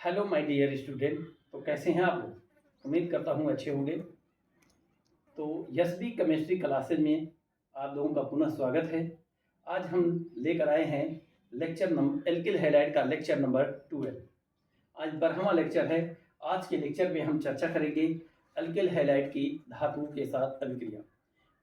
Hello my dear student. तो कैसे हैं आप लोग? उम्मीद करता हूँ अच्छे होंगे। तो यशवी केमिस्ट्री क्लासेज में आप लोगों का पुनः स्वागत है। आज हम लेकर आए हैं लेक्चर नंबर एल्किल हैलाइड का लेक्चर नंबर 12। आज 12वां लेक्चर है। आज के लेक्चर में हम चर्चा करेंगे एल्किल हैलाइड की धातुओं के साथ अभिक्रिया।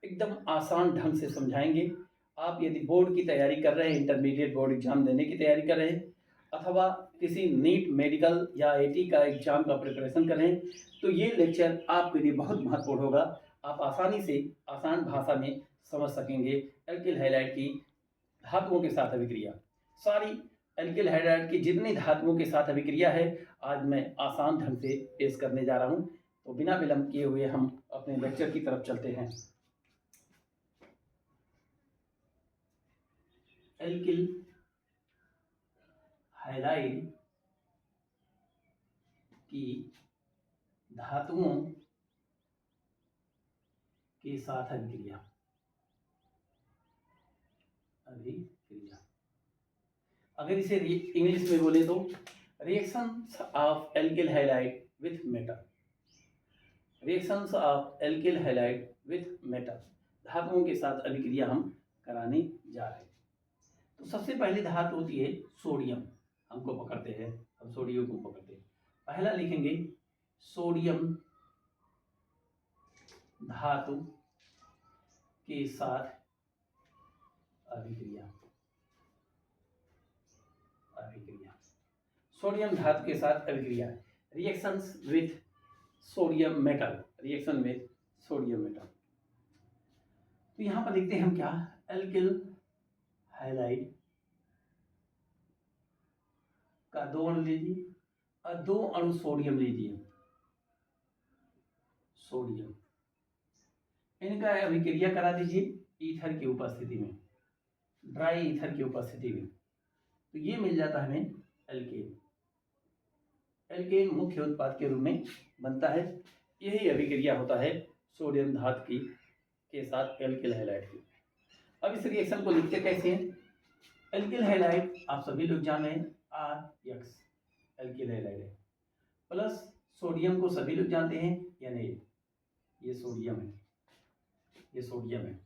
एकदम आसान ढंग से समझाएंगे। आप यदि बोर्ड की तैयारी कर रहे हैं, इंटरमीडिएट बोर्ड एग्जाम देने की तैयारी कर रहे हैं, अथवा किसी नीट मेडिकल या आईटी का एग्जाम का प्रिपरेशन कर रहे हैं, तो ये लेक्चर आपके लिए बहुत महत्वपूर्ण होगा। आप आसानी से आसान भाषा में समझ सकेंगे एल्किल हैलाइड की धातुओं के साथ अभिक्रिया। सारी एल्किल हैलाइड की जितनी धातुओं के साथ अभिक्रिया है, आज मैं आसान ढंग से पेश करने जा रहा हूँ। तो बिना विलंब किए हुए हम अपने लेक्चर की तरफ चलते हैं। एल्किल हैलाइड की धातुओं के साथ अभिक्रिया। अगर इसे इंग्लिश में बोले तो reactions of alkyl halide with metal. Reactions of alkyl halide with metal, धातुओं के साथ अभिक्रिया हम कराने जा रहे हैं। तो सबसे पहली धातु होती है सोडियम। हमको पकड़ते हैं, हम सोडियम को पकड़ते हैं। पहला लिखेंगे सोडियम धातु के साथ अभिक्रिया। सोडियम धातु के साथ अभिक्रिया, reactions with sodium metal, reaction with sodium metal. तो यहां पर लिखते हैं हम क्या, एल्किल हैलाइड का 2 अणु लीजिए और 2 अणु सोडियम लीजिए। सोडियम, इनका अभिक्रिया करा दीजिए ईथर की उपस्थिति में, ड्राई ईथर की उपस्थिति में। तो ये मिल जाता है हमें एल्केन। एल्केन मुख्य उत्पाद के रूप में बनता है। यही अभिक्रिया होता है सोडियम धातु के साथ एल्किल हैलाइड की। अब इस रिएक्शन को लिखते कैसे हैं? एल्किल हैलाइड आप सभी लोग जान रहे हैं, RX एल्किल हैलाइड है, प्लस सोडियम को सभी लोग जानते हैं Na, ये सोडियम है, ये सोडियम है।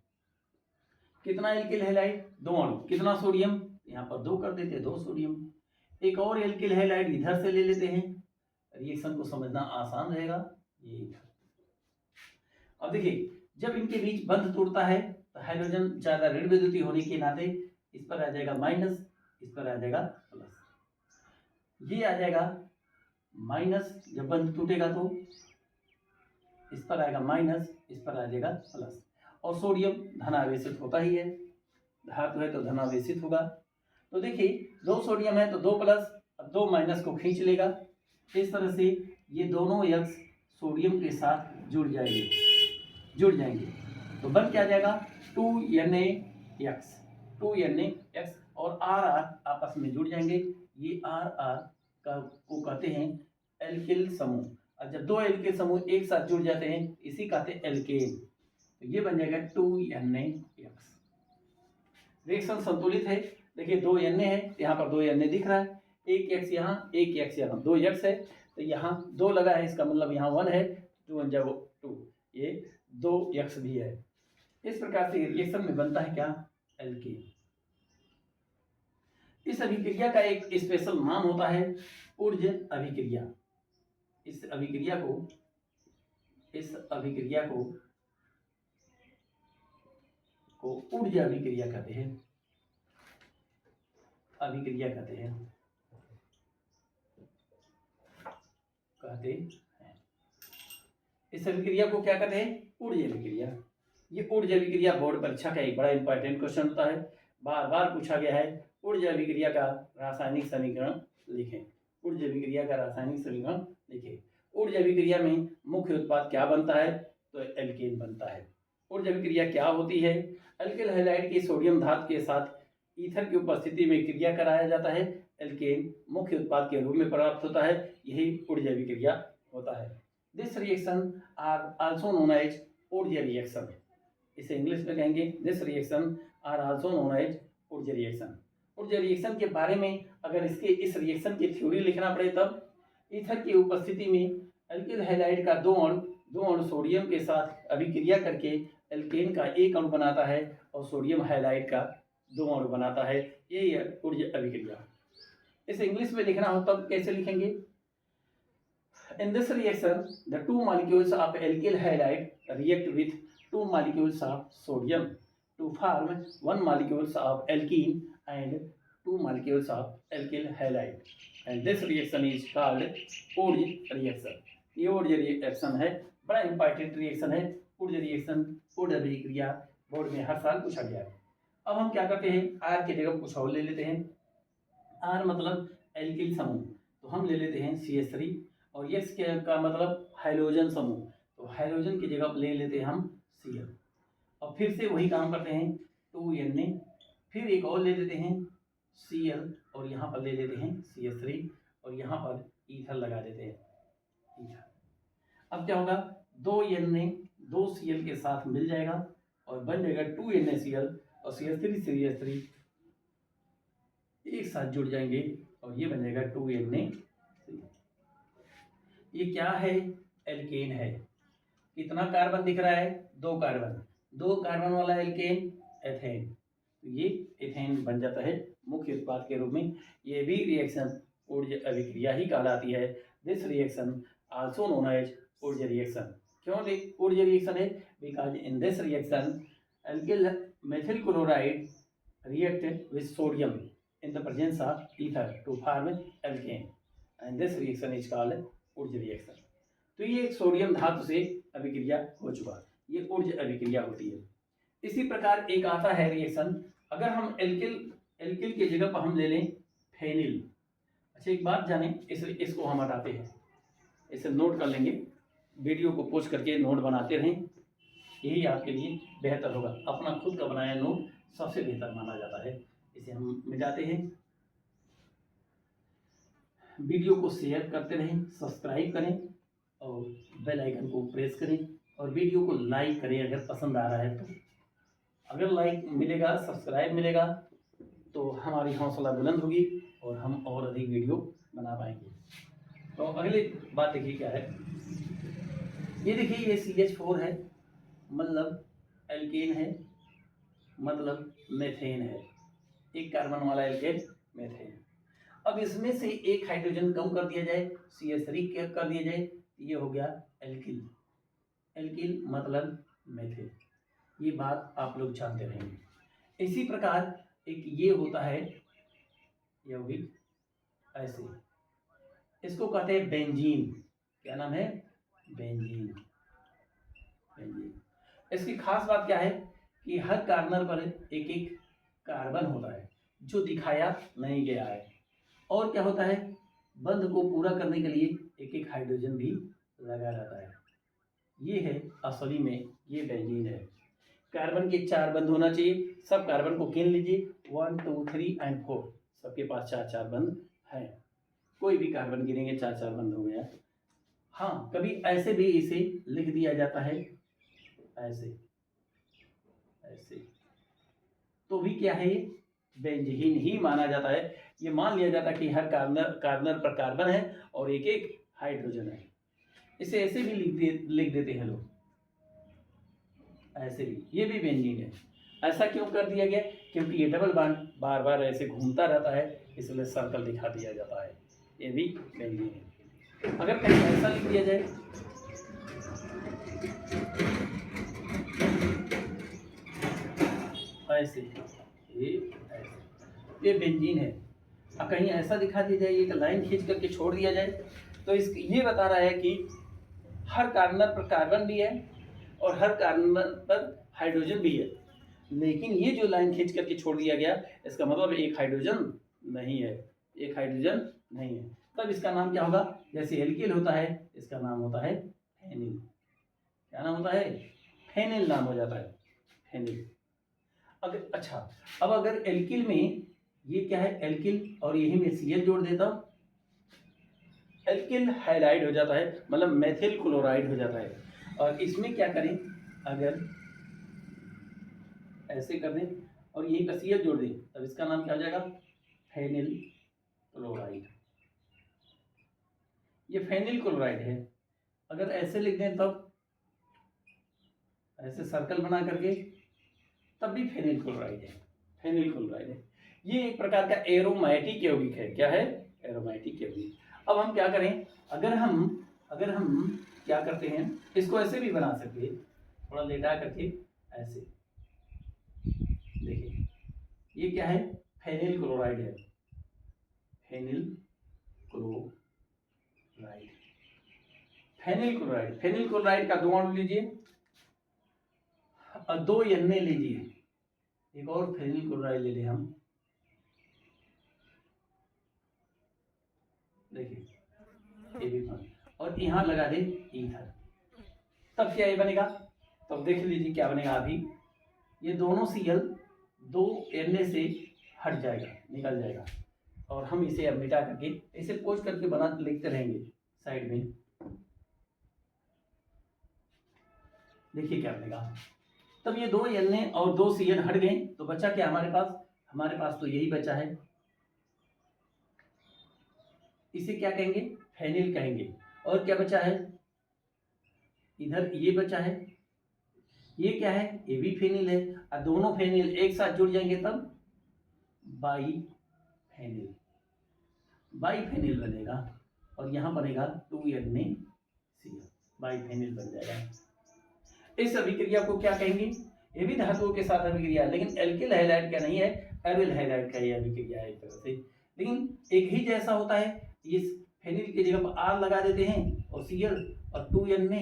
कितना एल्किल हैलाइड? 2 अणु। कितना सोडियम? यहाँ पर 2 कर देते हैं, 2 सोडियम। एक और एल्किल हैलाइड इधर से ले लेते हैं, रिएक्शन को समझना आसान रहेगा। ये इधर। अब देखिए, जब इनके बीच बंध टूटता है तो हाइड्रोजन ज्यादा ऋण विद्युतीय होने के नाते इस पर आ जाएगा माइनस, इस पर आ जाएगा प्लस। ये आ जाएगा माइनस, जब बंध टूटेगा तो इस पर आएगा माइनस, इस पर आ जाएगा प्लस। और सोडियम धनावेशित होता ही है, धातु है तो धनावेशित होगा। तो देखिए, 2 सोडियम है तो 2 प्लस और 2 माइनस को खींच लेगा। इस तरह से ये दोनों यक्ष सोडियम के साथ जुड़ जाएंगे। तो बन क्या जाएगा, 2NaX, 2NaX और RR आपस में जुड़ जाएंगे। ये RR को कहते हैं एल्किल समूह। और जब 2 एल्किल समूह एक साथ जुड़ जाते हैं, इसी कहते हैं एल्केन। तो ये बन जाएगा 2NaX। रिएक्शन संतुलित है। देखिए 2 Na है, यहाँ पर 2 Na दिख रहा है, एक X यहाँ, एक X यहाँ, 2 X है तो यहाँ 2 लगा है, इसका मतलब यहाँ 1 है, 2 1 जब 2, ये 2 X भी है। इस प्रकार से रिएक्शन में बनता है क्या, एल्केन। इस अभिक्रिया का एक स्पेशल नाम होता है ऊर्ज अभिक्रिया। इस अभिक्रिया को ऊर्ज अभिक्रिया कहते हैं। इस अभिक्रिया को क्या कहते हैं, ऊर्ज अभिक्रिया। ये ऊर्ज अभिक्रिया बोर्ड परीक्षा का एक बड़ा इंपॉर्टेंट क्वेश्चन होता है, बार बार पूछा गया है। ऊर्ज अभिक्रिया का रासायनिक समीकरण लिखें। ऊर्ज अभिक्रिया का रासायनिक समीकरण लिखें। ऊर्ज अभिक्रिया में मुख्य उत्पाद क्या बनता है, तो एल्केन बनता है। ऊर्ज अभिक्रिया क्या होती है, एल्किल हैलाइड की सोडियम धातु के साथ ईथर की उपस्थिति में क्रिया कराया जाता है, एल्केन मुख्य उत्पाद के रूप में प्राप्त होता है। यही ऊर्ज अभिक्रिया होता है। This reaction are also known as Wurtz reaction. इसे इंग्लिश में कहेंगे, this reaction are also known as Wurtz reaction. Wurtz reaction के बारे में अगर इस रिएक्शन की थ्योरी लिखना पड़े तब ईथर की उपस्थिति में एल्किल हैलाइड का दो अणु सोडियम के साथ अभिक्रिया करके एल्केन का एक अणु बनाता है और सोडियम हैलाइड का दो अणु बनाता है। ये ऊर्जा अभिक्रिया। इसे इंग्लिश में लिखना हो तब कैसे लिखेंगे? In this reaction, the two molecules of alkyl halide react with two molecules of sodium to form one molecules of alkene and two molecules of alkyl halide. And this reaction is called Urge reaction. ये ऊर्जा reaction है, बड़ा important reaction है। ऊर्जा reaction, ऊर्जा अभिक्रिया board में हर साल पूछा गया है। अब हम क्या करते हैं, आर की जगह कुछ और ले लेते हैं। आर मतलब एल्किल समूह, तो हम ले लेते हैं CH3 और यस का मतलब हाइड्रोजन समूह, तो हाइड्रोजन की जगह ले लेते हैं हम Cl। और फिर से वही काम करते हैं 2Na, फिर एक और ले लेते हैं Cl और यहाँ पर ले लेते हैं CH3 और यहाँ पर ईथर लगा देते हैं ईथर। अब क्या होगा, 2Na 2Cl के साथ मिल जाएगा और बन जाएगा 2NaCl और CH3 एक साथ जुड़ जाएंगे और ये बन जाएगा 2Na। ये क्या है, एल्केन है। कितना कार्बन दिख रहा है, 2 कार्बन, 2 कार्बन वाला एल्केन एथेन, तो ये एथेन बन जाता है मुख्य उत्पाद के रूप में। ये भी रिएक्शन ऊर्जा अभिक्रिया ही कहलाती है। This reaction also known as Wurtz reaction. क्यों ऊर्जा रिएक्शन है? Because in this reaction alkyl methyl chloride react with sodium in the presence of ether to form alkane and this reaction is called ऊर्जा reaction. तो ये एक sodium धातु से अभिक्रिया हो चुका, ये ऊर्जा अभिक्रिया होती है। इसी प्रकार एक आता है रिएक्शन, अगर हम एल्किल की जगह पर हम ले लें फेनिल। अच्छा एक बात जाने, इसको हम हटाते हैं, इसे नोट कर लेंगे, वीडियो को पोस्ट करके नोट बनाते रहें, यही आपके लिए बेहतर होगा। अपना खुद का बनाया नोट सबसे बेहतर माना जाता है। इसे हम मिटाते हैं। वीडियो को शेयर करते रहें, सब्सक्राइब करें और बेल आइकन को प्रेस करें और वीडियो को लाइक करें अगर पसंद आ रहा है तो। अगर लाइक मिलेगा, सब्सक्राइब मिलेगा तो हमारी हौसला बुलंद होगी और हम और अधिक वीडियो बना पाएंगे। तो अगली बात देखिए क्या है, ये देखिए ये CH4 है, मतलब एल्केन है, मतलब मेथेन है, एक कार्बन वाला एल्केन मेथेन। अब इसमें से एक हाइड्रोजन कम कर दिया जाए, CH3 कर दिया जाए, ये हो गया एल्किल। एल्किल मतलब मेथेन, ये बात आप लोग जानते रहेंगे। इसी प्रकार एक ये होता है यौगिक ऐसे, इसको कहते हैं बेंजीन। क्या नाम है? बेंजीन। इसकी खास बात क्या है कि हर कार्बन पर एक एक कार्बन होता है जो दिखाया नहीं गया है, और क्या होता है, बंध को पूरा करने के लिए एक एक हाइड्रोजन भी लगा रहता है। ये है असली में ये बेंजीन है। कार्बन के 4 बंध होना चाहिए, सब कार्बन को गिन लीजिए, 1 2 3 और 4, सबके पास 4 बंध हैं। कोई भी कार्बन गिनेंगे 4 बंध हो गया। हाँ, कभी ऐसे भी इसे लिख दिया जाता है, ऐसे ऐसे, तो भी क्या है, ये बेंजीन ही माना जाता है। ये मान लिया जाता है कि हर कार्बन पर कार्बन है और एक एक हाइड्रोजन है। इसे ऐसे भी लिख देते हैं लोग, ऐसे भी, ये भी बेंजीन है। ऐसा क्यों कर दिया गया? क्योंकि ये डबल बॉन्ड बार बार ऐसे घूमता रहता है, इसलिए सर्कल दिखा दिया जाता है। ये भी बेंजीन है। अगर कहीं ऐसा लिख दिया जाए, ऐसे, ये बेंजीन है। अब कहीं ऐसा दिखा दिया जाए, एक लाइन खींच करके छोड़ दिया जाए, तो ये बता रहा है कि हर कार्बन पर कार्बन भी है और हर कार्बन पर हाइड्रोजन भी है, लेकिन ये जो लाइन खींच करके छोड़ दिया गया, इसका मतलब एक हाइड्रोजन नहीं है, एक हाइड्रोजन नहीं है। तब इसका नाम क्या होगा? जैसे एल्किल होता है, इसका नाम होता है फेनिल। क्या नाम होता है? फेनिल नाम हो जाता है, फेनिल। अच्छा, अब अगर एल्किल में ये क्या है, एल्किल, और यही में Cl जोड़ देता हूं, एल्किल हाइलाइड हो जाता है, मतलब मेथिल क्लोराइड हो जाता है। और इसमें क्या करें, अगर ऐसे कर दें और यही का Cl जोड़ दें, तब इसका नाम क्या हो जाएगा? Phenyl chloride. ये फेनिल क्लोराइड है। अगर ऐसे लिख दें तब, ऐसे सर्कल बना करके, तब भी फेनिल क्लोराइड है, फेनिल क्लोराइड है। ये एक प्रकार का एरोमेटिक यौगिक है। क्या है? एरोमेटिक यौगिक। अब हम क्या करें, अगर हम क्या करते हैं, इसको ऐसे भी बना सकते हैं, थोड़ा लेटा करके ऐसे। देखिए ये क्या है? फेनिल क्लोराइड है, फेनिल क्लोराइड। फेनिल क्लोराइड का 2 अणु लीजिए और 2 एन लीजिए। एक और फेनिल क्लोराइड ले लें हम। देखिए ये भी और यहाँ लगा दें ईथर, तब क्या ये बनेगा? तब देख लीजिए क्या बनेगा। अभी ये दोनों Cl 2 Na से हट जाएगा, निकल जाएगा, और हम इसे अब मिटा करके इसे पोस्ट करके बना लिखते रहेंगे साइड में। देखिए क्या बनेगा। तब ये 2 Na और 2 Cl हट गए, तो बचा क्या हमारे पास? हमारे पास तो यही बचा है। इसे क्या कहेंगे? फेनिल कहेंगे। और क्या बचा है? इधर ये बचा है, ये क्या है? ये भी फेनिल है। और दोनों फेनिल एक साथ जुड़ जाएंगे तब बाईफेनिल, बाईफेनिल बनेगा। और यहाँ बनेगा 2NaCl, बाईफेनिल बन जाएगा। इस अभिक्रिया को क्या कहेंगे? ये भी धातुओं के साथ अभिक्रिया है, लेकिन एल्किल हैलाइड का नहीं है, एरिल हैलाइड का ये अभिक्रिया है एक तरह से, लेकिन एक ही जैसा होता है। इस फेनिल की जगह पर R लगा देते हैं और Cl और 2Na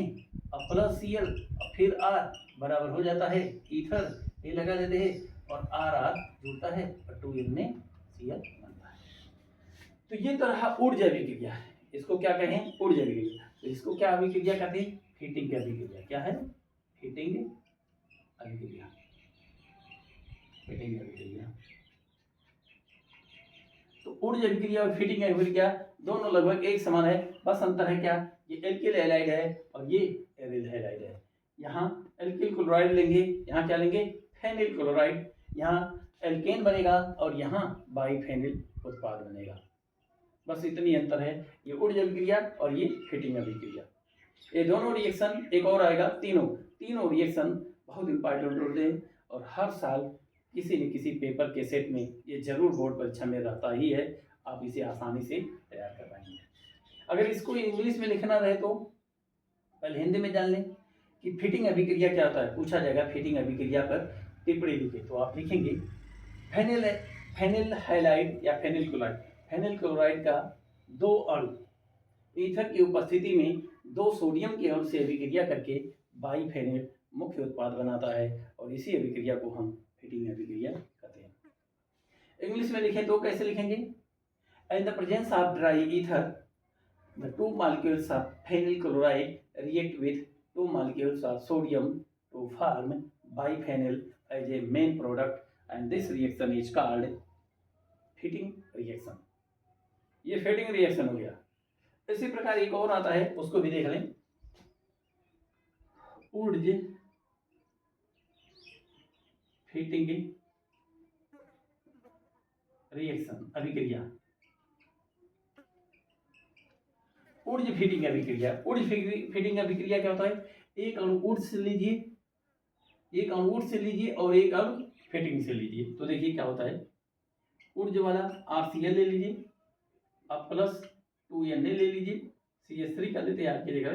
और प्लस Cl और फिर R बराबर हो जाता है ईथर, ये लगा देते हैं और R जुड़ता है और 2NaCl बनता है। तो ये तरह ऊर्जा अभिक्रिया है। इसको क्या कहें? ऊर्जा अभिक्रिया। तो इसको क्या अभिक्रिया कहते हैं? हीटिंग की अभिक्रिया। क्या है? हीटिंग अभिक्रिया, हीटिंग अभिक्रिया। तो ऊर्जा अभिक्रिया और हीटिंग अभिक्रिया दोनों लगभग एक समान है, बस अंतर है क्या? ये एल्किल हैलाइड है और ये एरिल हैलाइड है। यहाँ एल्किल क्लोराइड लेंगे, यहाँ क्या लेंगे? Phenyl chloride. यहाँ एल्केन बनेगा और यहाँ बाईफेनिल उत्पाद बनेगा। बस इतनी अंतर है, ये ऊर्जा अभिक्रिया और ये हीटिंग अभिक्रिया। ये दोनों रिएक्शन, एक और आएगा, तीनों रिएक्शन बहुत इंपॉर्टेंट होते हैं और हर साल किसी न किसी पेपर के सेट में ये जरूर बोर्ड परीक्षा में रहता ही है। आप इसे आसानी से तैयार कर पाएंगे। अगर इसको इंग्लिश में लिखना रहे तो पहले हिंदी में जान लें कि फिटिंग अभिक्रिया क्या होता है। पूछा जाएगा फिटिंग अभिक्रिया पर टिप्पणी लिखे, तो आप लिखेंगे फेनिल हैलाइड या फेनिल क्लोराइड। फेनिल क्लोराइड का 2 अणु ईथर की उपस्थिति में 2 सोडियम के अणु से अभिक्रिया करके बाईफेनिल मुख्य उत्पाद बनाता है और इसी अभिक्रिया को हम हीटिंग अभिक्रिया कहते हैं। इंग्लिश में लिखें तो कैसे लिखेंगे? In the presence of dry ether the 2 molecules of phenyl chloride react with 2 molecules of sodium to form biphenyl as a main product, and this reaction is called feeding reaction। ये feeding reaction हो गया। इसी प्रकार एक और आता है, उसको भी देख लें। ऊर्जा फीटिंग रिएक्शन अभिक्रिया, ऊर्जा फीटिंग अभिक्रिया। ऊर्जा फीटिंग अभिक्रिया क्या होता है? एक अणु ऊर्जा से लीजिए, एक अणु ऊर्जा से लीजिए और एक अणु फीटिंग से लीजिए। तो देखिए क्या होता है, ऊर्जा वाला RCl ले लीजिए, अब प्लस 2Na ले लीजिए, CH3 कर लेते हैं, आपकी जगह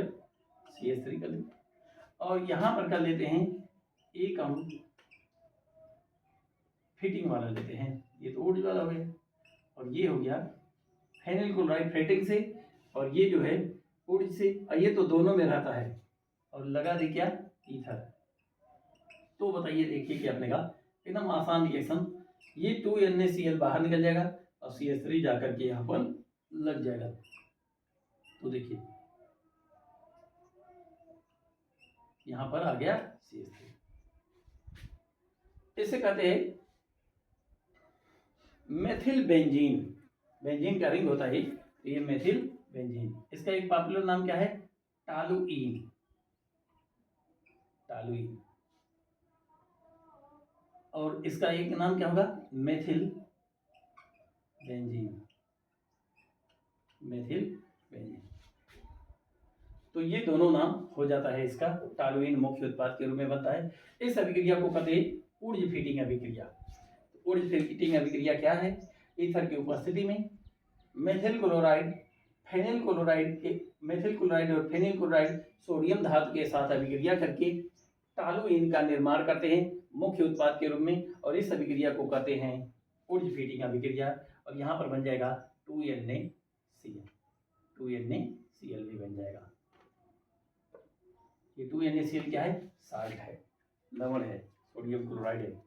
CH3 कर लेते, और यहाँ पर कर लेते हैं एक अणु फिटिंग वाला लेते हैं। ये तो ऊर्जा वाला हो गया और ये हो गया फेनिल क्लोराइड फिटिंग से, और ये जो है ऊर्जा से, और ये तो दोनों में रहता है और लगा दे क्या? ईथर। तो बताइए, देखिए क्या बनेगा? एकदम आसान रिएक्शन। ये 2NaCl बाहर निकल जाएगा और CH3 जाकर के यहाँ पर लग जाएगा। तो देखिए यहाँ पर आ गया CH3। इसे कहते हैं मेथिल बेंजीन। बेंजीन का रिंग होता है ये मेथिल बेंजीन। इसका एक पॉपुलर नाम क्या है? टॉलुइन। टॉलुइन। और इसका एक नाम क्या होगा? Methyl benzene. Methyl benzene. तो ये दोनों नाम हो जाता है इसका। टॉलुइन मुख्य उत्पाद के रूप में बनता है। इस अभिक्रिया को कहते हैं ऊर्ज फीडिंग अभिक्रिया। ऊर्ज फीडिंग अभिक्रिया क्या है? ईथर की उपस्थिति में मेथिल क्लोराइड और फेनिल क्लोराइड सोडियम धातु के साथ अभिक्रिया करके टॉलुइन का निर्माण करते हैं मुख्य उत्पाद के रूप में, और इस अभिक्रिया को कहते हैं ऊर्ज फीडिंग अभिक्रिया। और यहाँ पर बन जाएगा 2NaCl, 2NaCl भी बन जाएगा। ये 2NaCl क्या है? साल्ट है, लवण है, सोडियम क्लोराइड है।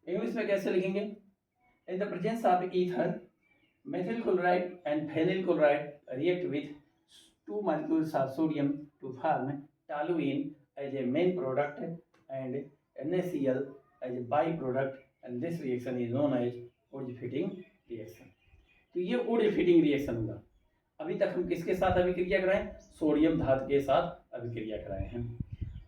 इंग्लिश में कैसे लिखेंगे? In the presence of ether methyl chloride and phenyl chloride react with 2 molecules of sodium to form toluene as a main product and NaCl as a byproduct, and this reaction is known as Wurtz feeding reaction. तो ये Wurtz feeding reaction होगा। अभी तक हम किसके साथ अभिक्रिया कराएं? सोडियम धातु के साथ अभिक्रिया कराए हैं।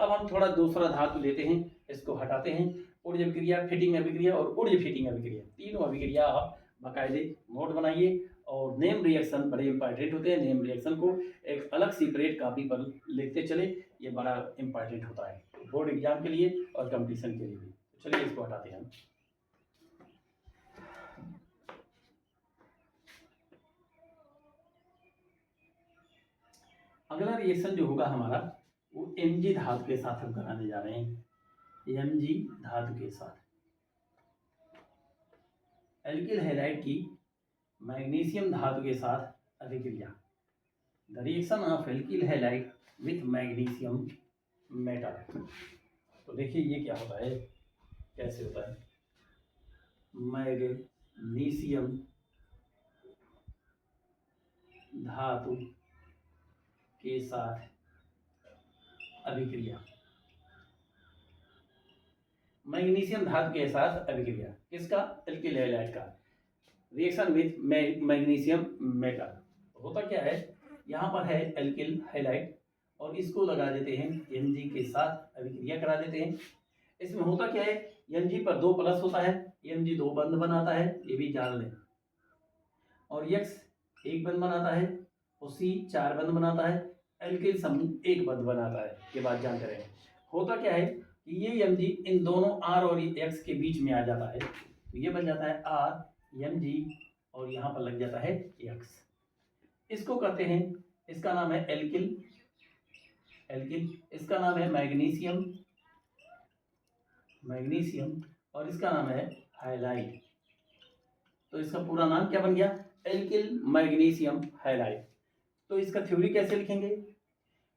अब हम थोड़ा दूसरा धातु लेते हैं, इसको हटाते हैं। ऊर्ज अभिक्रिया, फीडिंग अभिक्रिया और ऊर्ज फीडिंग अभिक्रिया, तीनों अभिक्रिया आप बाकायदे नोट बनाइए। और नेम रिएक्शन बड़े इंपॉर्टेंट होते हैं। नेम रिएक्शन को एक अलग सेपरेट कॉपी पर लिखते चले, ये बड़ा इंपॉर्टेंट होता है बोर्ड एग्जाम के लिए और कंपटीशन के लिए भी। तो चलिए इसको हटाते हैं। अगला रिएक्शन जो होगा हमारा वो Mg धातु के साथ हम कराने जा रहे हैं। Mg धातु के साथ एल्किल हैलाइड की मैग्नीशियम धातु के साथ अभिक्रिया। The reaction of alkyl halide with magnesium metal. तो देखिए ये क्या होता है, कैसे होता है। मैग्नीशियम धातु के साथ अभिक्रिया। मैग्नीशियम धातु के साथ अभिक्रिया किसका? एल्किल हैलाइड का। Reaction with magnesium metal. होता क्या है, यहाँ पर है एल्किल हैलाइड और इसको लगा देते हैं Mg के साथ अभिक्रिया करा देते हैं। इसमें होता क्या है, Mg पर 2 प्लस होता है, Mg 2 बंध बनाता है, ये भी जान लें। और X 1 बंध बनाता है और C 4 बंध बनाता है। एल्किल समूह 1 बंध बनाता है, ये बात जानते रहे। होता क्या है कि ये Mg इन दोनों R और X के बीच में आ जाता है, तो ये बन जाता है RMg और यहाँ पर लग जाता है X। इसको कहते हैं, इसका नाम है एल्किल, इसका नाम है मैग्नीशियम और इसका नाम है हैलाइड। तो इसका पूरा नाम क्या बन गया? Alkyl magnesium halide. तो इसका थ्योरी कैसे लिखेंगे?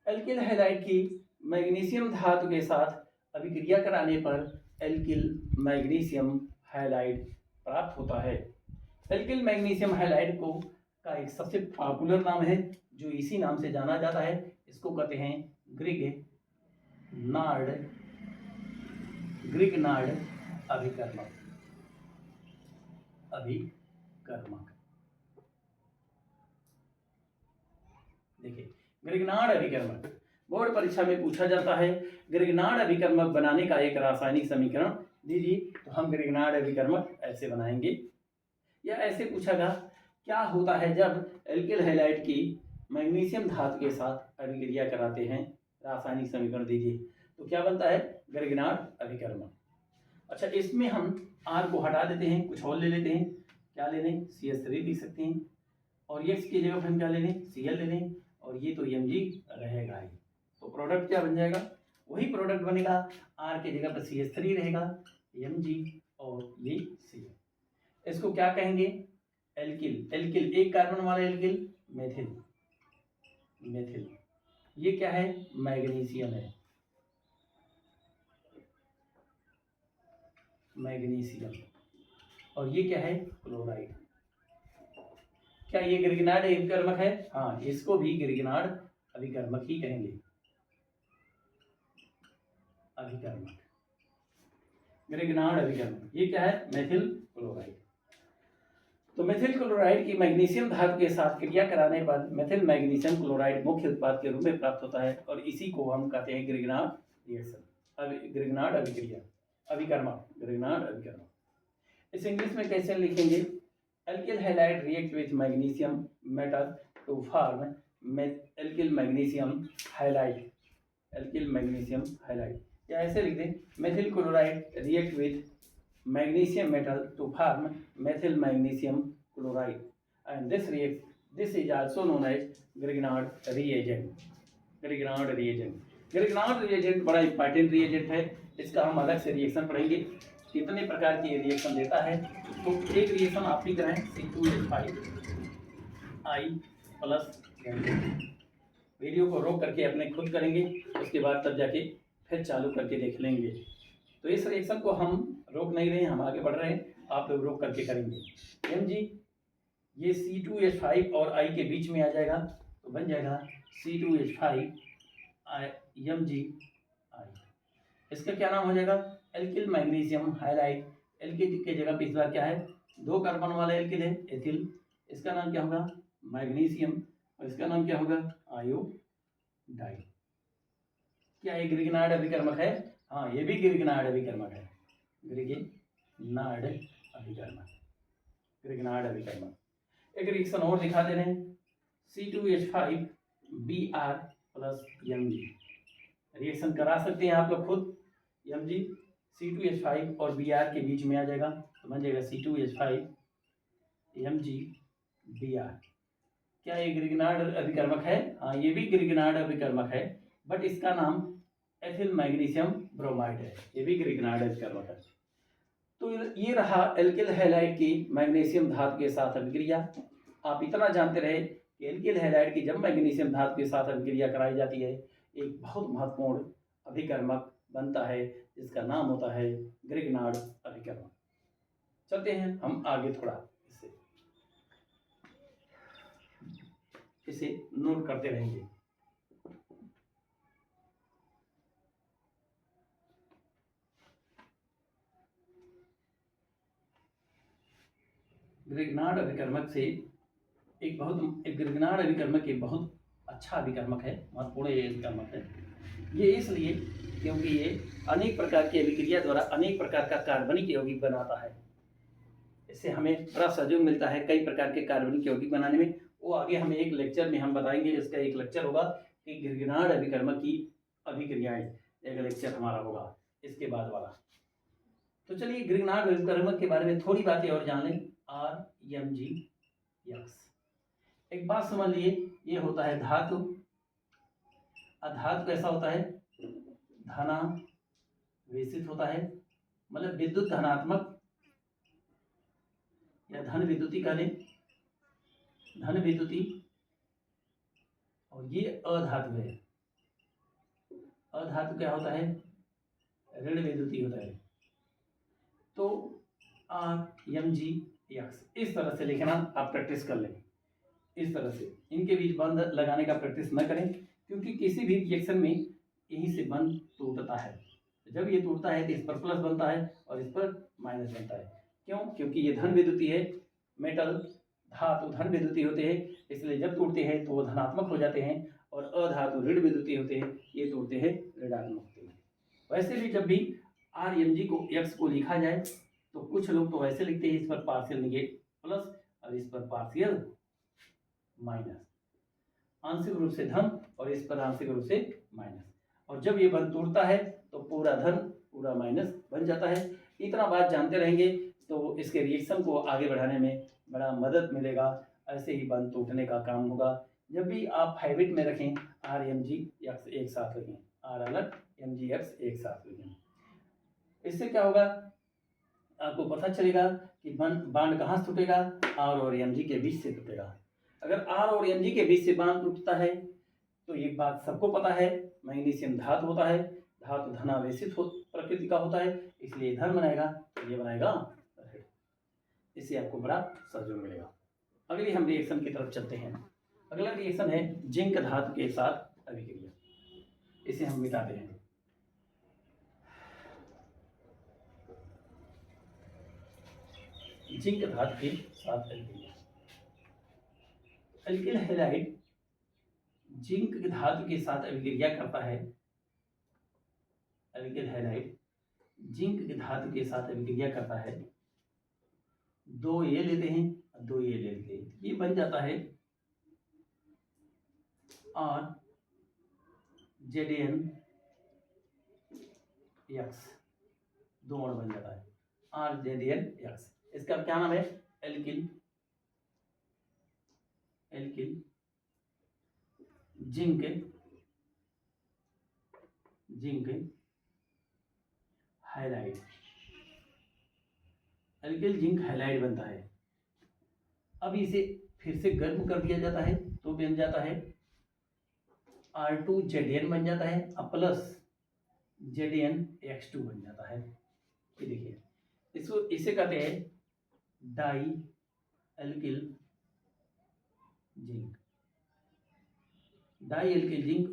एल्किल हैलाइड की मैग्नीशियम धातु के साथ अभिक्रिया कराने पर एल्किल मैग्नीशियम हैलाइड प्राप्त होता है। एल्किल मैग्नीशियम हैलाइड को का एक सबसे पॉपुलर नाम है जो इसी नाम से जाना जाता है, इसको कहते हैं ग्रिग्नार्ड अभिकर्मक। देखिए ग्रिग्नार्ड अभिकर्मक बोर्ड परीक्षा में पूछा जाता है। ग्रिग्नार्ड अभिकर्मक बनाने का एक रासायनिक समीकरण दीजिए, तो हम ग्रिग्नार्ड अभिकर्मक ऐसे बनाएंगे। या ऐसे पूछागा क्या होता है जब एल्किल हैलाइड की मैग्नीशियम धातु के साथ अभिक्रिया कराते हैं, रासायनिक समीकरण दीजिए, तो क्या बनता है? ग्रिग्नार्ड अभिकर्मक। अच्छा, इसमें हम R को हटा देते हैं, कुछ और ले लेते हैं। क्या ले लें? CH3 लिख सकते हैं और X की जगह पर हम क्या ले लें? Cl ले लें और ये तो Mg रहेगा ही। तो प्रोडक्ट क्या बन जाएगा? वही प्रोडक्ट बनेगा, R की जगह पर CH3 रहेगा, Mg और ये Cl। इसको क्या कहेंगे? एल्किल, एक कार्बन वाला एल्किल, मेथिल। ये क्या है? मैग्नीशियम है, और ये क्या है? क्लोराइड। क्या ये ग्रिग्नार्ड अभिकर्मक है? हाँ, इसको भी ग्रिग्नार्ड अभिकर्मक ही कहेंगे। ग्रिग्नार्ड अभिकर्मक ये क्या है? Methyl chloride. तो मेथिल क्लोराइड की मैग्नीशियम धातु के साथ क्रिया कराने पर मेथिल मैग्नीशियम क्लोराइड मुख्य उत्पाद के रूप में प्राप्त होता है और इसी को हम कहते हैं ग्रिग्नार्ड रिएक्शन, ग्रिग्नार्ड अभिक्रिया, ग्रिग्नार्ड अभिकर्मक। इस इंग्लिश में कैसे लिखेंगे? Alkyl halide react with magnesium metal to form alkyl magnesium halide, alkyl magnesium halide, या ऐसे लिख दें methyl chloride react with magnesium metal to form methyl magnesium chloride and this is also known as Grignard reagent. Grignard reagent, Grignard reagent बड़ा important reagent है, इसका हम अलग से रिएक्शन पढ़ेंगे कितने प्रकार की रिएक्शन देता है। तो एक रिएक्शन आप लिख रहे हैं C2H5 I प्लस, वीडियो को रोक करके अपने खुद करेंगे, उसके बाद तब जाके फिर चालू करके देख लेंगे। तो इस रिएक्शन को हम रोक नहीं रहे हैं, हम आगे बढ़ रहे हैं, आप लोग रोक करके करेंगे। Mg ये C2H5 और I के बीच में आ जाएगा, तो बन जाएगा C2H5 Mg I। इसका क्या नाम हो जाएगा, एल्किल मैग्नीशियम हाइलाइट। एल्किल के जगह पे इस बार क्या है, 2 कार्बन वाला एल्किल है एथिल, इसका नाम क्या होगा मैग्नीशियम, और इसका नाम क्या होगा आयोडाइड। क्या ये ग्रिग्नार्ड अभिकर्मक है? हाँ, ये भी ग्रिग्नार्ड अभिकर्मक है, ग्रिग्नार्ड अभिकर्मक, ग्रिग्नार्ड अभिकर्मक। एक रिएक्शन और दिखा दे रहे हैं C2H5 Br plus Mg। Reaction करा सकते हैं आप लोग खुद। Mg C2H5 और Br के बीच में आ जाएगा, तो बन जाएगा C2H5 Mg Br। क्या ये ग्रिग्नार्ड अभिकर्मक है? हाँ, ये भी ग्रिग्नार्ड अभिकर्मक है, बट इसका नाम एथिल मैग्नीशियम ब्रोमाइड है, ये भी ग्रिग्नार्ड अभिकर्मक है। तो ये रहा एल्किल हैलाइड की मैग्नीशियम धातु के साथ अभिक्रिया। आप इतना जानते रहे कि एल्किल हैलाइड की जब मैग्नीशियम धातु के साथ अभिक्रिया कराई जाती है, एक बहुत महत्वपूर्ण अभिकर्मक बनता है जिसका नाम होता है ग्रिग्नार्ड अभिकर्मक। चलते हैं हम आगे थोड़ा, इसे नोट करते रहेंगे। ग्रिग्नार्ड अभिकर्मक से एक ग्रिग्नार्ड अभिकर्मक एक बहुत अच्छा अभिकर्मक है, महत्वपूर्ण ये अभिकर्मक है। ये इसलिए क्योंकि ये अनेक प्रकार की अभिक्रिया द्वारा अनेक प्रकार का कार्बनिक यौगिक बनाता है। इससे हमें बड़ा सहयोग मिलता है कई प्रकार के कार्बनिक यौगिक बनाने में। वो आगे हमें एक लेक्चर में हम बताएंगे, इसका एक लेक्चर होगा कि ग्रिग्नार्ड अभिकर्मक की अभिक्रियाएं, एक लेक्चर हमारा होगा इसके बाद वाला। तो चलिए ग्रिग्नार्ड अभिकर्मक के बारे में थोड़ी बातें और जान लें। RMgX, एक बात समझ लिए, ये होता है धातु। धातु कैसा होता है, धनावेशित होता है, मतलब विद्युत धनात्मक या धन विद्युती कह लें, धन विद्युती। और ये अधातु है, अधातु क्या होता है, ऋण विद्युती होता है। तो RMgX इस तरह से लिखना आप प्रैक्टिस कर लें, इस तरह से इनके बीच बंध लगाने का प्रैक्टिस न करें, क्योंकि किसी भी रिएक्शन में यहीं से बंध टूटता है। जब ये टूटता है तो इस पर प्लस बनता है और इस पर माइनस बनता है। क्यों? क्योंकि ये धन विद्युती है, मेटल धातु धन विद्युती होते हैं, इसलिए जब टूटते हैं तो वो धनात्मक हो जाते हैं, और अधातु ऋण विद्युती होते हैं, ये टूटते हैं ऋणात्मक होते हैं। वैसे भी जब भी RMg को x को लिखा जाए तो कुछ लोग तो वैसे लिखते हैं, इस पर पार्शियल निगेट प्लस और इस पर पार्शियल माइनस, आंशिक रूप से धन और इस पर आंशिक रूप से माइनस। और जब ये बंध टूटता है तो पूरा धन पूरा माइनस बन जाता है। इतना बात जानते रहेंगे तो इसके रिएक्शन को आगे बढ़ाने में बड़ा मदद मिलेगा। ऐसे ही बंध टूटने का काम होगा। जब भी आप हैबिट में रखें RMgX एक साथ लिखें, R अलग MgX एक साथ लिखें। इससे क्या होगा, आपको पता चलेगा कि बांड कहाँ से टूटेगा, R और Mg के बीच से टूटेगा। अगर R और Mg के बीच से बांड टूटता है तो ये बात सबको पता है, मैग्नीशियम धातु होता है, धातु धनावेशित प्रकृति का होता है, इसलिए धन बनाएगा, ये बनाएगा ऋण। इससे आपको बड़ा सहयोग मिलेगा। अगली हम रिएक्शन की तरफ चलते हैं। अगला रिएक्शन है जिंक धातु के साथ अभिक्रिया, इसे हम मिटाते हैं। जिंक धातु के साथ अभिक्रिया, एल्किल हैलाइड जिंक धातु के साथ अभिक्रिया करता है। एल्किल हैलाइड जिंक धातु के साथ अभिक्रिया करता है, 2 ये लेते हैं 2 ये लेते हैं, ये बन जाता है और ZnX, दो और बन जाता है RZnX। इसका क्या नाम है? Alkyl zinc halide. Alkyl zinc halide बनता है। अब इसे फिर से गर्म कर दिया जाता है तो बन जाता है R2ZN बन जाता है और प्लस ZnX2 बन जाता है। ये देखिए, इसको इसे कहते हैं डाई एल्किल जिंक,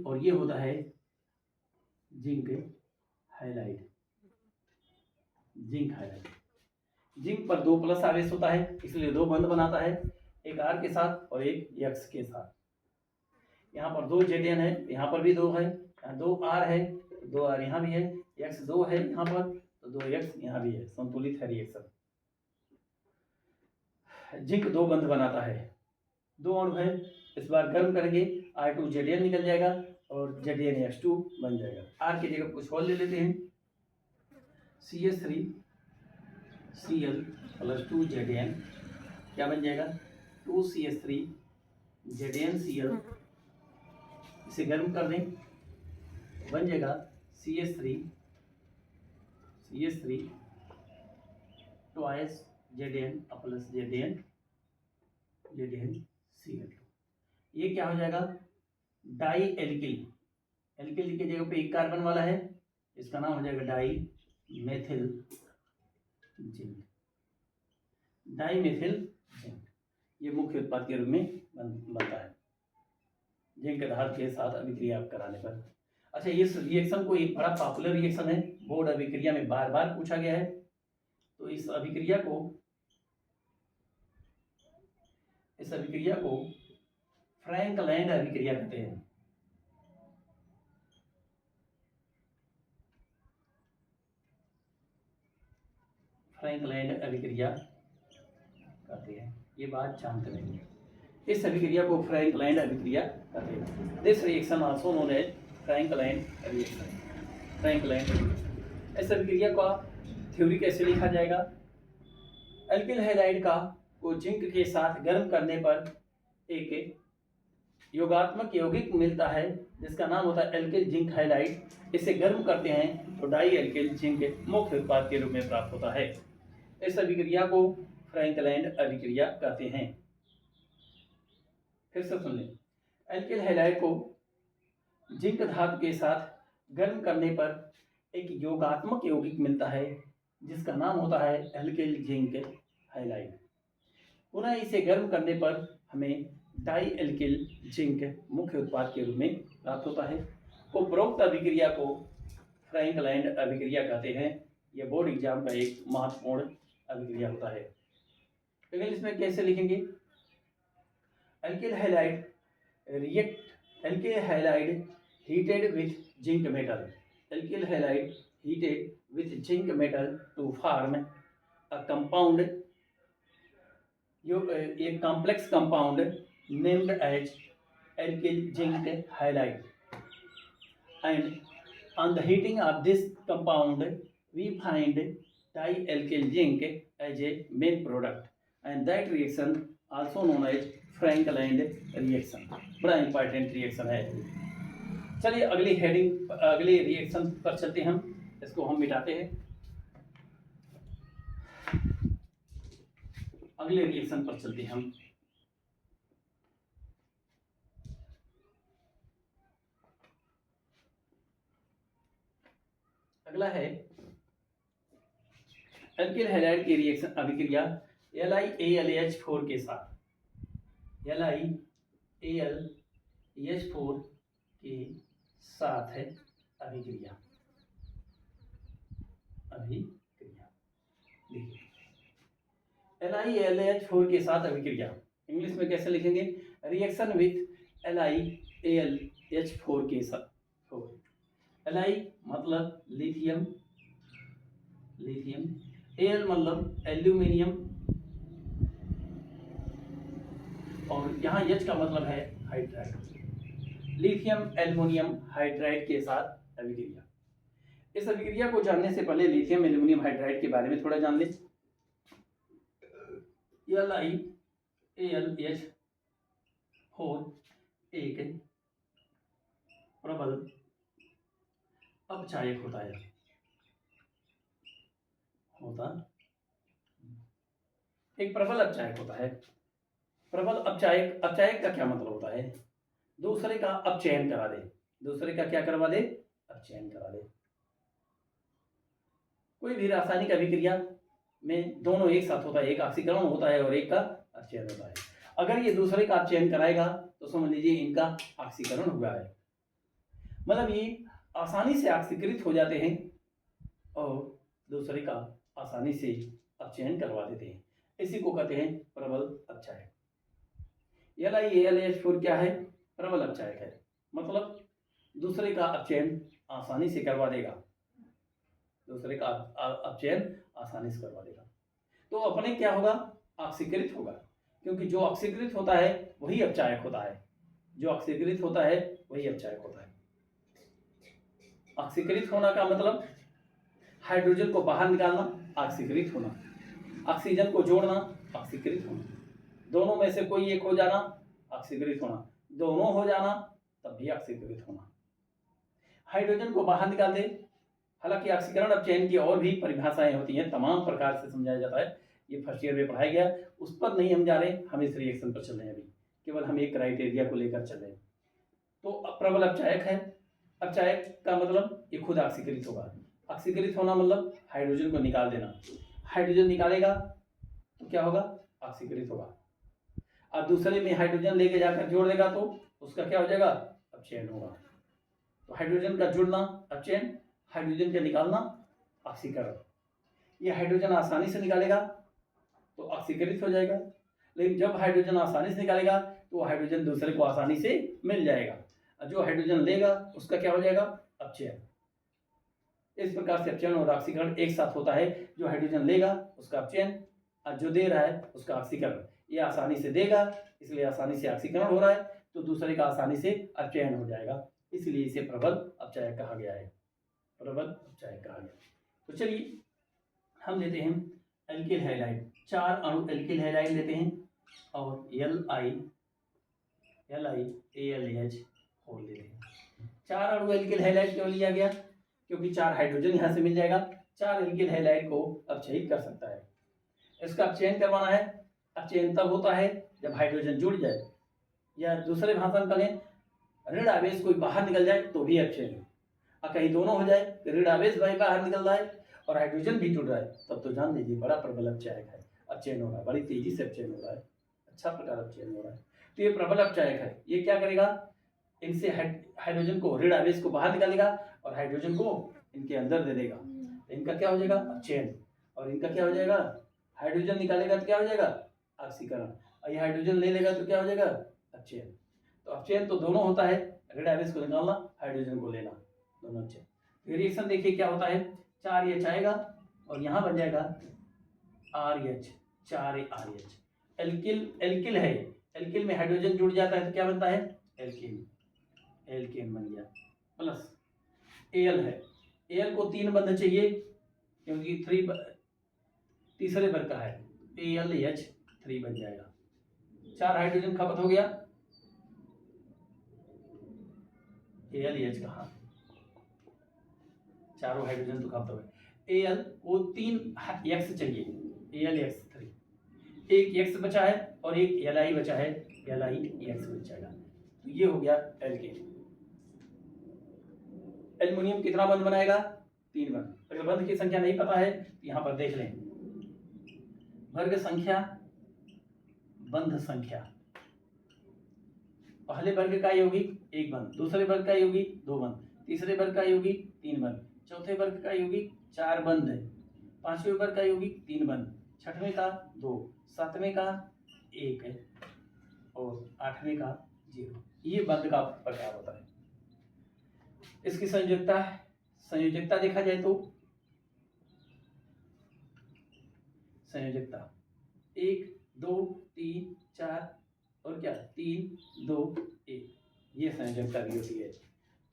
और ये होता है जिंक हाइलाइड। जिंक पर 2 प्लस आवेश होता है, इसलिए 2 बंध बनाता है, एक R के साथ और एक X के साथ। यहाँ पर 2 ZN है, यहाँ पर भी 2 है, यहाँ 2 R है, 2 R यहाँ भी है, X 2 है यहाँ पर तो 2 X यहाँ भी है। संतुलित है रिएक्शन। जिंक 2 बंध बनाता है, 2 अणु है, इस बार गर्म करेंगे R2ZN निकल जाएगा और ZnX2 बन जाएगा। R की जगह कुछ और ले लेते हैं, CH3Cl + 2ZN क्या बन जाएगा? 2CH3ZnCl। इसे गर्म कर दें, बन जाएगा CH3 twice ZN + ZnCl। ये क्या हो जाएगा? Die alkyl. एल्किल की जगह पे एक कार्बन वाला है, इसका नाम हो जाएगा डाई मेथिल जिंक। ये मुख्य उत्पाद के रूप में बनता है जिंक धातु के साथ अभिक्रिया कराने पर। अच्छा, इस रिएक्शन को एक बड़ा पॉपुलर रिएक्शन है, बोर्ड अभिक्रिया में बार बार पूछा गया है। तो इस अभिक्रिया को फ्रैंकलैंड अभिक्रिया कहते हैं। फ्रैंकलैंड अभिक्रिया कहते हैं, ये बात जानते नहीं है। इस अभिक्रिया को फ्रैंकलैंड अभिक्रिया कहते हैं। This reaction also known as Frankland reaction. इस अभिक्रिया का थ्योरी कैसे लिखा जाएगा? एल्किल हैलाइड को जिंक के साथ गर्म करने पर एक योगात्मक यौगिक मिलता है जिसका नाम होता है एल्किल जिंक हाइलाइड। इसे गर्म करते हैं तो डाई एल्किल जिंक मुख्य उत्पाद के रूप में प्राप्त होता है। इस अभिक्रिया को फ्रैंकलैंड अभिक्रिया कहते हैं। फिर से सुन लें, एल्किल हैलाइड को जिंक धातु के साथ गर्म करने पर एक योगात्मक यौगिक मिलता है जिसका नाम होता है एल्किल जिंक हाइलाइड। पुनः इसे गर्म करने पर हमें डाई एल्किल जिंक मुख्य उत्पाद के रूप में प्राप्त होता है। उपरोक्त अभिक्रिया को फ्रैंकलैंड अभिक्रिया कहते हैं। यह बोर्ड एग्जाम का एक महत्वपूर्ण अभिक्रिया होता है। लेकिन इसमें कैसे लिखेंगे? Alkyl halide heated with zinc metal. Alkyl halide heated with zinc metal to form a compound, a complex compound named as alkyl zinc halide. And on the heating of this compound, we find dialkyl zinc as a main product, and that reaction also known as Frankland reaction. बड़ा important reaction है। चलिए अगले reaction पर चलते हैं। इसको हम मिटाते हैं। अगले रिएक्शन पर चलते हैं हम। अगला है एल्किल हैलाइड की रिएक्शन अभिक्रिया LiAlH4 के साथ। LiAlH4 के साथ है अभिक्रिया। देखिए, LiAlH4 के साथ अभिक्रिया इंग्लिश में कैसे लिखेंगे? रिएक्शन विथ LiAlH4 के साथ। Li मतलब लिथियम, Al मतलब एल्यूमिनियम, और यहाँ H का मतलब है हाइड्राइड। लिथियम एल्युमिनियम हाइड्राइड के साथ अभिक्रिया। इस अभिक्रिया को जानने से पहले लिथियम एल्युमिनियम हाइड्राइड के बारे में थोड़ा जान ले। LiAlH एक प्रबल अपचायक होता है। एक प्रबल अपचायक होता है। प्रबल अपचायक, अपचायक का क्या मतलब होता है? दूसरे का अपचयन करा दे। दूसरे का क्या करवा दे? अपचयन करा दे। कोई भी रासायनिक अभिक्रिया में दोनों एक साथ होता है, एक ऑक्सीकरण होता है और एक का अपचयन होता है। अगर ये दूसरे का अपचयन कराएगा तो समझ लीजिए इनका ऑक्सीकरण हुआ है, मतलब ये आसानी से ऑक्सीकृत हो जाते हैं और दूसरे का आसानी से अपचयन करवा देते हैं। इसी को कहते हैं प्रबल अपचायक। LiAlH क्या है? प्रबल अपचायक है, मतलब दूसरे का अपचयन आसानी से करवा देगा। दूसरे का अपचयन आसानी से करवा देगा तो अपने क्या होगा? ऑक्सीकृत होगा, क्योंकि जो ऑक्सीकृत होता है वही अपचायक होता है। जो ऑक्सीकृत होता है वही अपचायक होता है। ऑक्सीकृत होना का मतलब हाइड्रोजन को बाहर निकालना, ऑक्सीकृत होना। ऑक्सीजन को जोड़ना, ऑक्सीकृत होना। दोनों में से कोई एक हो जाना, ऑक्सीकृत होना। दोनों हो जाना तब भी ऑक्सीकृत होना। हाइड्रोजन को बाहर निकाल दे। हालांकि ऑक्सीकरण अपचयन की और भी परिभाषाएं होती हैं, तमाम प्रकार से समझाया जाता है, ये फर्स्ट ईयर में पढ़ाया गया, उस पर नहीं हम जा रहे, हम इस रिएक्शन पर चल रहे हैं। अभी केवल हम एक क्राइटेरिया को लेकर चल रहे हैं। तो प्रबल अपचायक है। अपचायक का मतलब ये खुद ऑक्सीकृत होगा। ऑक्सीकृत होना मतलब हाइड्रोजन को निकाल देना। हाइड्रोजन निकालेगा तो क्या होगा? ऑक्सीकृत होगा। और दूसरे में हाइड्रोजन लेके जाकर जोड़ देगा तो उसका क्या हो जाएगा? अपचयन होगा। तो हाइड्रोजन का जुड़ना अपचयन, हाइड्रोजन का निकालना ऑक्सीकरण। ये हाइड्रोजन आसानी से निकालेगा तो ऑक्सीकृत हो जाएगा, लेकिन जब हाइड्रोजन आसानी से निकालेगा तो हाइड्रोजन दूसरे को आसानी से मिल जाएगा। जो हाइड्रोजन लेगा उसका क्या हो जाएगा? अपचयन। इस प्रकार से अपचयन और ऑक्सीकरण एक साथ होता है। जो हाइड्रोजन लेगा उसका अपचयन और जो दे रहा है उसका ऑक्सीकरण। ये आसानी से देगा इसलिए आसानी से ऑक्सीकरण हो रहा है, तो दूसरे का आसानी से अपचयन हो जाएगा, इसलिए इसे प्रबल अपचायक कहा गया है। प्रबल अपचायक कहा गया। तो चलिए हम लेते हैं एल्किल हैलाइड। 4 अणु एल्किल हैलाइड लेते हैं और LiAlH लेते हैं। 4 अणु एल्किल हैलाइड क्यों लिया गया? क्योंकि 4 हाइड्रोजन यहाँ से मिल जाएगा। 4 एल्किल हैलाइड को अपचयित कर सकता है। इसका अपचयन करवाना है। अपचयन तब होता है जब हाइड्रोजन जुड़ जाए, या दूसरे भाषा में कहें ऋण आवेश कोई बाहर निकल जाए तो भी अपचयन हो। और कहीं दोनों हो जाए, ऋण आवेश भाई बाहर निकल रहा है और हाइड्रोजन भी जुड़ रहा है, तब तो जान लीजिए बड़ा प्रबल अपचायक है। अपचयन हो रहा है, बड़ी तेजी से अपचयन हो रहा है, अच्छा प्रकार अपचयन हो रहा है, तो ये प्रबल अपचायक है। ये क्या करेगा? इनसे हाइड्रोजन को, ऋण आवेश को बाहर निकालेगा और हाइड्रोजन को इनके अंदर दे देगा। इनका क्या हो जाएगा? अपचयन। और इनका क्या हो जाएगा? हाइड्रोजन निकालेगा तो क्या हो जाएगा? ऑक्सीकरण। और ये हाइड्रोजन ले लेगा तो क्या हो जाएगा? अपचयन। तो अपचयन तो दोनों होता है, ऋण आवेश को निकालना, हाइड्रोजन को लेना, दोनों अपचयन। रिएक्शन देखिए क्या होता है। 4H आएगा और यहाँ बन जाएगा RH, 4RH। एल्किल है। एल्किल में हाइड्रोजन जुड़ जाता है तो क्या बनता है? एल्केन। एल्केन बन गया। प्लस Al है। Al को 3 बंध चाहिए क्योंकि तीसरे वर्ग का है, AlH 3 बन जाएगा। 4 हाइड्रोजन खपत हो गया। AlH कहाँ? चारों हाइड्रोजन तो खपत हो गए। Al को 3 X चाहिए, AlX 3। एक X बचा है और एक Li बचा है, LiX बच जाएगा। तो ये हो गया एल्केन। एल्युमिनियम कितना बंध बनाएगा? 3 बंध। अगर बंध की संख्या नहीं पता है तो यहाँ पर देख लें। वर्ग संख्या, बंध संख्या। पहले वर्ग का यौगिक 1 बंध, दूसरे वर्ग का यौगिक 2 बंध, तीसरे वर्ग का यौगिक 3 बंध, चौथे वर्ग का यौगिक 4 बंध है, पांचवें वर्ग का यौगिक 3 बंध, छठवें का 2, सातवें का 1 है और आठवें का 0। ये बंध का प्रकार होता है। इसकी संयोजकता देखा जाए तो संयोजकता 1 2 3 4 और क्या 3 2 1। ये संयोजकता भी होती है।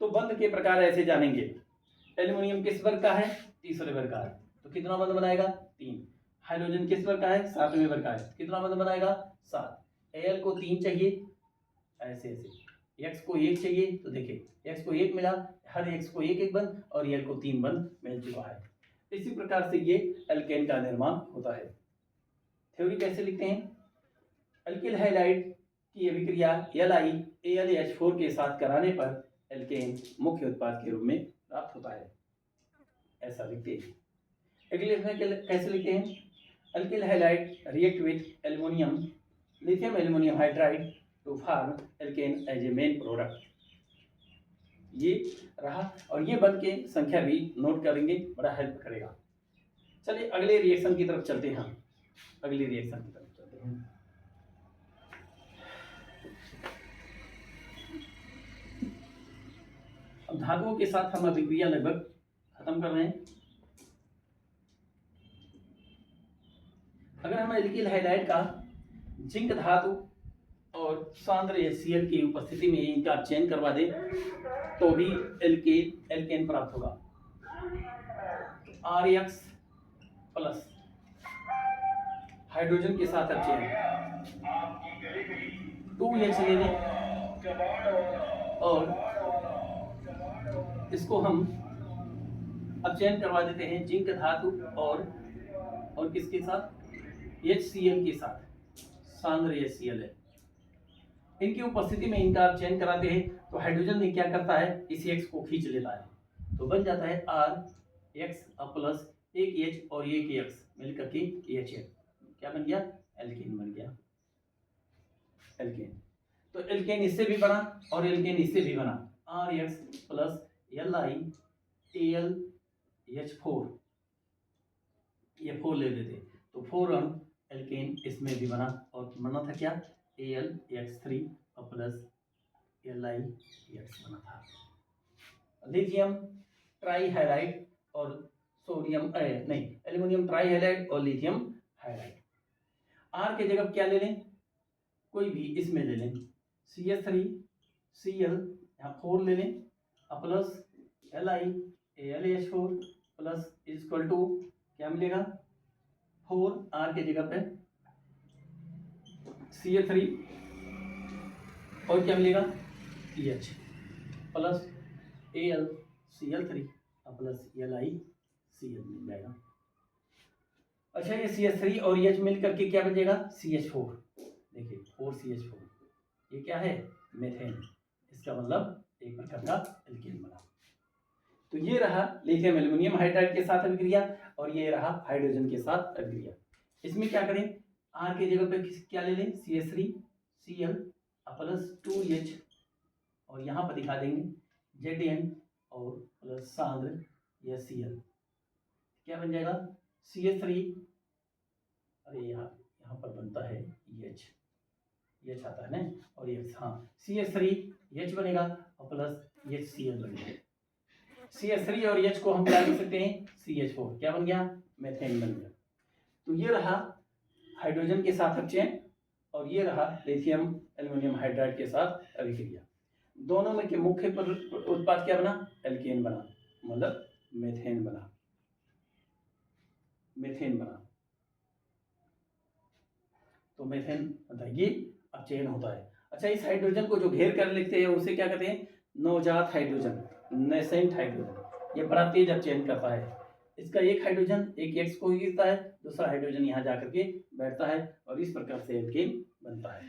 तो बंध के प्रकार ऐसे जानेंगे। एल्युमिनियम किस वर्ग का है? तीसरे वर्ग का है, तो कितना बंध बनाएगा? 3। हाइड्रोजन किस वर्ग का है? 7वें वर्ग का है, कितना बंध बनाएगा? 7। Al को 3 चाहिए, ऐसे ऐसे। x को 1 चाहिए, तो देखिए x को 1 मिला, हर x को 1 1 बंध और Al को 3 बंध मिल चुका है। इसी प्रकार से ये एल्केन का निर्माण होता है। थ्योरी कैसे लिखते हैं? अल्किल हैलाइड की अभिक्रिया LiAlH4 के साथ कराने पर एल्केन मुख्य उत्पाद के रूप में प्राप्त होता है, ऐसा लिखते हैं। अगले इसमें कैसे लिखते हैं? Alkyl halide react with aluminium lithium aluminium hydride to form alkane as a main product. ये रहा, और ये बंध के संख्या भी नोट करेंगे, बड़ा हेल्प करेगा। चलिए अगले रिएक्शन की तरफ चलते हैं। हम अगली रिएक्शन की तरफ चलते हैं। अब धातुओं के साथ हम अभिक्रिया लगभग खत्म कर रहे हैं। अगर हम एल्किल हैलाइड का जिंक धातु और सांद्र HCl की उपस्थिति में इनका चयन करवा दे तो भी एल्केन प्राप्त होगा। RX प्लस हाइड्रोजन के साथ अब चयन 2H ले लें और इसको हम अब चयन करवा देते हैं जिंक धातु और किसके साथ? HCl के साथ, सांद्र HCl है। इनकी उपस्थिति में इनका आप चयन कराते हैं तो हाइड्रोजन ने क्या करता है? इस X को खींच लेता है, तो बन जाता है RX प्लस एक H और एक X मिलकर के HL, क्या बन गया? एल्केन बन गया, एल्केन। तो एल्केन इससे भी बना और एल्केन इससे भी बना, RX प्लस LiAlH4, ये 4 ले लेते तो 4 अणु एल्केन इसमें भी बना और बना था क्या? AlX3 प्लस LiX बना था। लिथियम ट्राईहाइड्राइड और सोडियम एल्युमिनियम ट्राईहाइड्राइड और लिथियम हाइड्राइड। R के जगह क्या ले लें? कोई भी इसमें ले लें, CH3Cl, यहाँ 4 ले लें, plus LiAlH4 plus equal to क्या मिलेगा? 4, R के जगह पे Cl3 और क्या मिलेगा? TH plus AlCl3 plus LiCl मिल जाएगा। अच्छा, ये CH3 और H मिल करके क्या बचेगा? CH4। देखिए 4CH4, ये क्या है? मेथेन। इसका मतलब एक प्रकार का एल्केन बना। तो ये रहा लिथियम एल्युमिनियम हाइड्राइड के साथ अभिक्रिया और ये रहा हाइड्रोजन के साथ अभिक्रिया। इसमें क्या करें? R के जगह पे क्या ले लें? CH3Cl प्लस 2H और यहाँ पर दिखा देंगे Zn और प्लस सांद्र या Cl, क्या बन जाएगा? CH3, अरे यहाँ पर बनता है H आता है ना, और X, हाँ CH3H बनेगा और प्लस HCl बनेगा। CH3 और H को हम क्या लिख सकते हैं? CH4, क्या बन गया? मेथेन बन गया। तो ये रहा हाइड्रोजन के साथ अपचयन और ये रहा लिथियम एल्युमिनियम हाइड्राइड के साथ अभिक्रिया। दोनों में के मुख्य उत्पाद क्या बना? एल्केन बना, मतलब मेथेन बना, तो मेथेन बताइए अपचयन होता है। अच्छा, इस हाइड्रोजन को जो घेर कर लिखते हैं उसे क्या कहते हैं? नवजात हाइड्रोजन, नेसेंट हाइड्रोजन। ये बड़ा तेज अपचयन करता है। इसका एक हाइड्रोजन एक X को गिरता है, दूसरा हाइड्रोजन यहाँ जाकर के बैठता है और इस प्रकार से एल्केन बनता है,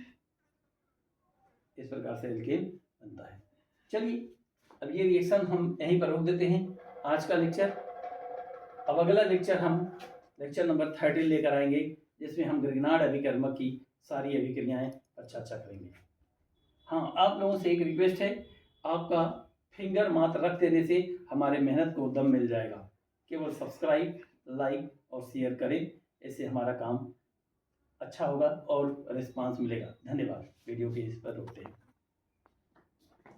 इस प्रकार से एल्केन बनता है। चलिए अब ये रिएक्शन हम यहीं पर रोक देते हैं आज का लेक्चर। अब अगला लेक्चर हम लेक्चर नंबर 13 लेकर आएंगे, जिसमें हम ग्रिग्नार्ड अभिकर्मक की सारी अभिक्रियाएं पर चर्चा करेंगे। हाँ, आप लोगों से एक रिक्वेस्ट है, आपका फिंगर मात्र रख देने से हमारे मेहनत को दम मिल जाएगा। केवल सब्सक्राइब, लाइक और शेयर करें, इससे हमारा काम अच्छा होगा और रिस्पांस मिलेगा। धन्यवाद। वीडियो के इस पर रोकते हैं।